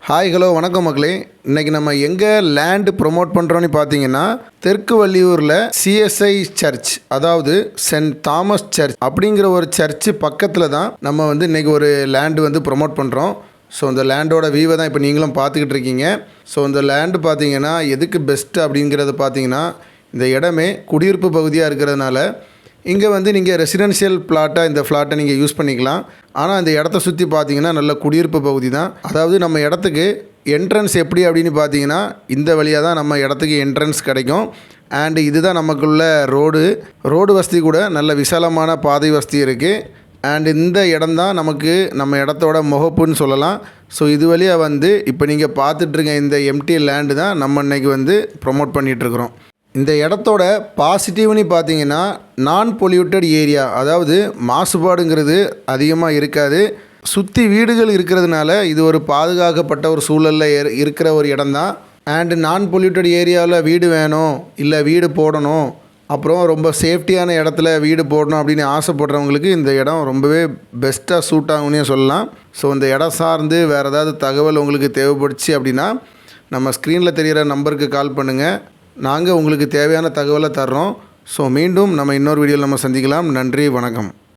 Hi hello வணக்கம் மக்களே. இன்றைக்கி நம்ம எங்கே லேண்டு ப்ரொமோட் பண்ணுறோன்னு பார்த்தீங்கன்னா தெற்கு வள்ளியூரில் சிஎஸ்ஐ சர்ச், அதாவது சென்ட் தாமஸ் சர்ச் அப்படிங்கிற ஒரு சர்ச்சு பக்கத்தில் தான் நம்ம இன்றைக்கி ஒரு லேண்டு ப்ரொமோட் பண்ணுறோம். ஸோ இந்த லேண்டோட வியூவை தான் இப்போ நீங்களும் பார்த்துக்கிட்டு இருக்கீங்க. ஸோ இந்த லேண்டு பார்த்தீங்கன்னா எதுக்கு பெஸ்ட்டு அப்படிங்கிறது பார்த்தீங்கன்னா, இந்த இடமே குடியிருப்பு பகுதியாக இருக்கிறதுனால இங்கே நீங்கள் ரெசிடென்ஷியல் பிளாட்டாக இந்த ஃப்ளாட்டை நீங்கள் யூஸ் பண்ணிக்கலாம். ஆனால் இந்த இடத்த சுற்றி பார்த்தீங்கன்னா நல்ல குடியிருப்பு பகுதி தான். அதாவது நம்ம இடத்துக்கு என்ட்ரன்ஸ் எப்படி அப்படின்னு பார்த்தீங்கன்னா, இந்த வழியாக தான் நம்ம இடத்துக்கு என்ட்ரன்ஸ் கிடைக்கும். அண்டு இதுதான் நமக்குள்ள ரோடு வசதி கூட நல்ல விசாலமான பாதை வசதி இருக்குது. அண்ட் இந்த இடம் தான் நம்ம இடத்தோட முகப்புன்னு சொல்லலாம். ஸோ இது வழியாக இப்போ நீங்கள் பார்த்துட்ருங்க இந்த எம்டி லேண்டு தான் நம்ம இன்றைக்கி ப்ரொமோட் பண்ணிகிட்ருக்குறோம். இந்த இடத்தோட பாசிட்டிவ்னு பார்த்தீங்கன்னா, நான் பொல்யூட்டட் ஏரியா, அதாவது மாசுபாடுங்கிறது அதிகமாக இருக்காது. சுற்றி வீடுகள் இருக்கிறதுனால இது ஒரு பாதுகாக்கப்பட்ட ஒரு சூழலில் இருக்கிற ஒரு இடம் தான். அண்டு நான் பொல்யூட்டட் ஏரியாவில் வீடு வேணும், இல்லை வீடு போடணும், அப்புறம் ரொம்ப சேஃப்டியான இடத்துல வீடு போடணும் அப்படின்னு ஆசைப்படுறவங்களுக்கு இந்த இடம் ரொம்பவே பெஸ்ட்டாக சூட் ஆகும்னே சொல்லலாம். ஸோ இந்த இடம் சார்ந்து வேறு ஏதாவது தகவல் உங்களுக்கு தேவைப்படுச்சு அப்படின்னா நம்ம ஸ்க்ரீனில் தெரிகிற நம்பருக்கு கால் பண்ணுங்கள். நாங்கள் உங்களுக்கு தேவையான தகவலை தர்றோம். ஸோ மீண்டும் நம்ம இன்னொரு வீடியோவில் நம்ம சந்திக்கலாம். நன்றி, வணக்கம்.